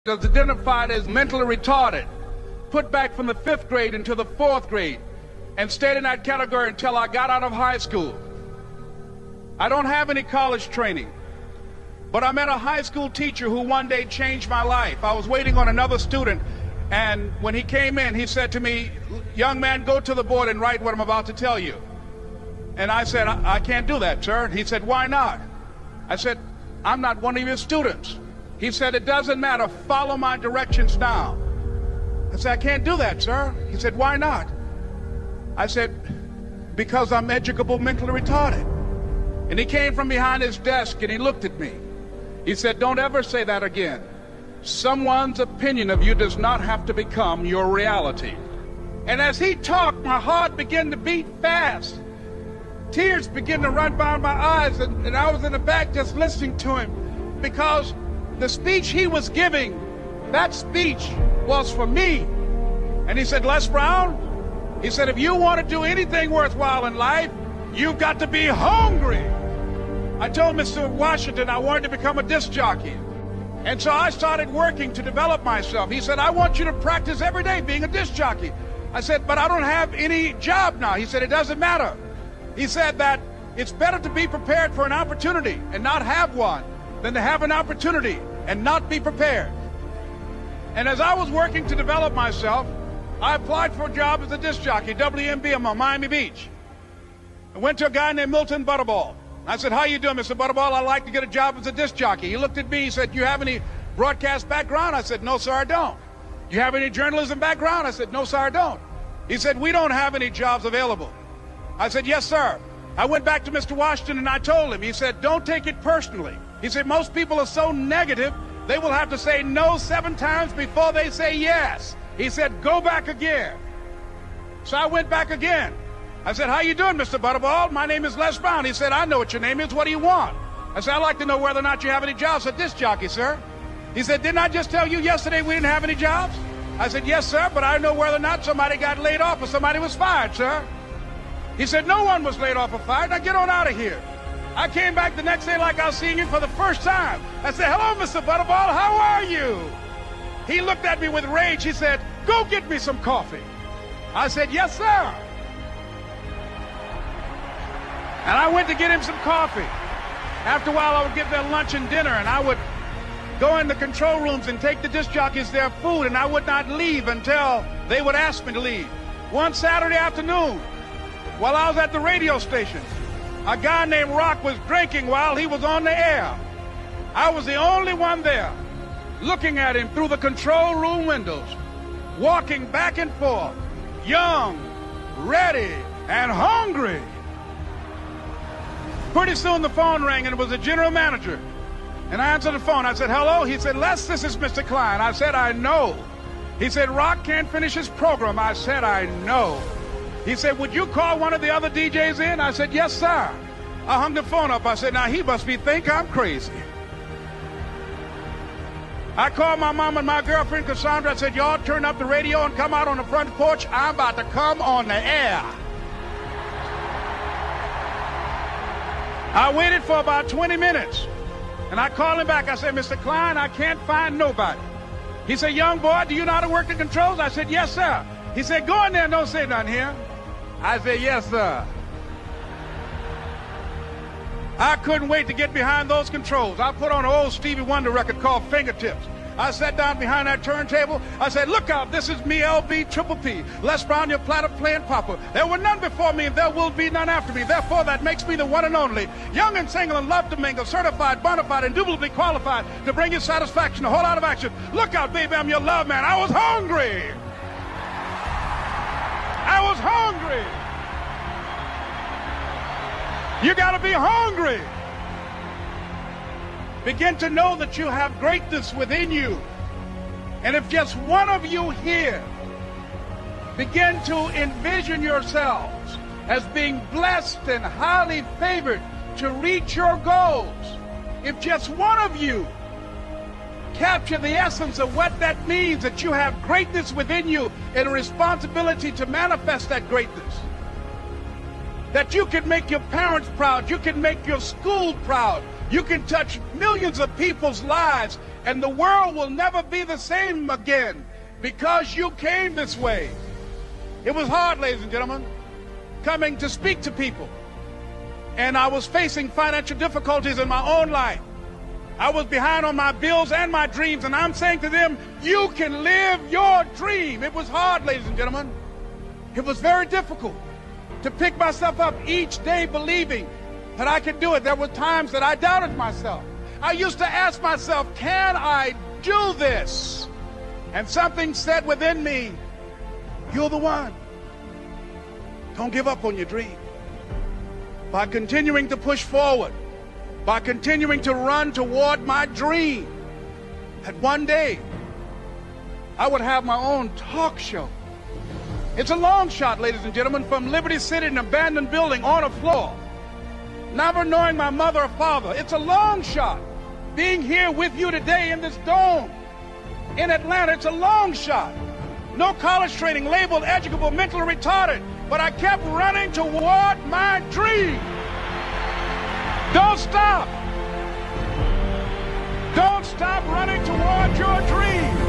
was identified as mentally retarded, put back from the 5th grade into the 4th grade, and stayed in that category until I got out of high school. I don't have any college training, but I met a high school teacher who one day changed my life. I was waiting on another student, and when he came in, he said to me, "Young man, go to the board and write what I'm about to tell you." And I said, I can't do that, sir. He said, "Why not?" I said, "I'm not one of your students." He said, "It doesn't matter. Follow my directions now." I said, "I can't do that, sir." He said, "Why not?" I said, "Because I'm educable mentally retarded." And he came from behind his desk and he looked at me. He said, "Don't ever say that again. Someone's opinion of you does not have to become your reality." And as he talked, my heart began to beat fast. Tears began to run down my eyes, and I was in the back just listening to him, because the speech he was giving, that speech was for me. And he said, "Les Brown," he said, "if you want to do anything worthwhile in life, you've got to be hungry." I told Mr. Washington I wanted to become a disc jockey. And so I started working to develop myself. He said, "I want you to practice every day being a disc jockey." I said, "But I don't have any job now." He said, "It doesn't matter." He said that it's better to be prepared for an opportunity and not have one than to have an opportunity and not be prepared. And as I was working to develop myself, I applied for a job as a disc jockey, WMBM on Miami Beach. I went to a guy named Milton Butterball. I said, "How you doing, Mr. Butterball? I'd like to get a job as a disc jockey." He looked at me, he said, "Do you have any broadcast background?" I said, "No, sir, I don't." "Do you have any journalism background?" I said, "No, sir, I don't." He said, "We don't have any jobs available." I said, "Yes, sir." I went back to Mr. Washington and I told him. He said, "Don't take it personally." He said, "Most people are so negative, they will have to say no 7 times before they say yes." He said, "Go back again." So I went back again. I said, "How you doing, Mr. Butterball? My name is Les Brown." He said, "I know what your name is. What do you want?" I said, "I'd like to know whether or not you have any jobs for disc jockey, sir." He said, "Didn't I just tell you yesterday we didn't have any jobs?" I said, "Yes, sir, but I know whether or not somebody got laid off or somebody was fired, sir." He said, "No one was laid off or fired. Now get on out of here." I came back the next day like I was seeing him for the first time. I said, "Hello, Mr. Butterball, how are you?" He looked at me with rage. He said, "Go get me some coffee." I said, "Yes, sir." And I went to get him some coffee. After a while, I would get their lunch and dinner, and I would go in the control rooms and take the disc jockeys their food, and I would not leave until they would ask me to leave. One Saturday afternoon, while I was at the radio station, a guy named Rock was drinking while he was on the air. I was the only one there, looking at him through the control room windows, walking back and forth, young, ready, and hungry. Pretty soon the phone rang, and it was the general manager. And I answered the phone. I said, "Hello?" He said, "Les, this is Mr. Klein." I said, "I know." He said, "Rock can't finish his program." I said, "I know." He said, "Would you call one of the other DJs in?" I said, "Yes, sir." I hung the phone up. I said, "Now he must think I'm crazy." I called my mom and my girlfriend, Cassandra. I said, "Y'all turn up the radio and come out on the front porch. I'm about to come on the air." I waited for about 20 minutes, and I called him back. I said, "Mr. Klein, I can't find nobody." He said, "Young boy, do you know how to work the controls?" I said, "Yes, sir." He said, "Go in there and don't say nothing here." I said, "Yes, sir." I couldn't wait to get behind those controls. I put on an old Stevie Wonder record called Fingertips. I sat down behind that turntable. I said, "Look out, this is me, LB Triple P, Les Brown, your platter playing papa. There were none before me, and there will be none after me. Therefore, that makes me the one and only. Young and single and love to mingle, certified, bona fide, indubitably qualified to bring you satisfaction, a whole lot of action. Look out, baby, I'm your love man." I was hungry. I was hungry. You got to be hungry. Begin to know that you have greatness within you. And if just one of you here begin to envision yourselves as being blessed and highly favored to reach your goals, if just one of you capture the essence of what that means, that you have greatness within you and a responsibility to manifest that greatness, that you can make your parents proud, you can make your school proud, you can touch millions of people's lives And the world will never be the same again because you came this way. It was hard, ladies and gentlemen, coming to speak to people. And I was facing financial difficulties in my own life. I was behind on my bills and my dreams, and I'm saying to them, you can live your dream. It was hard, ladies and gentlemen. It was very difficult to pick myself up each day believing that I could do it. There were times that I doubted myself. I used to ask myself, can I do this? And something said within me, you're the one. Don't give up on your dream. By continuing to push forward, by continuing to run toward my dream, that one day I would have my own talk show. It's a long shot, ladies and gentlemen, from Liberty City, an abandoned building on a floor, never knowing my mother or father. It's a long shot. Being here with you today in this dome in Atlanta, it's a long shot. No college training, labeled educable, mentally retarded, but I kept running toward my dream. Don't stop. Don't stop running toward your dream.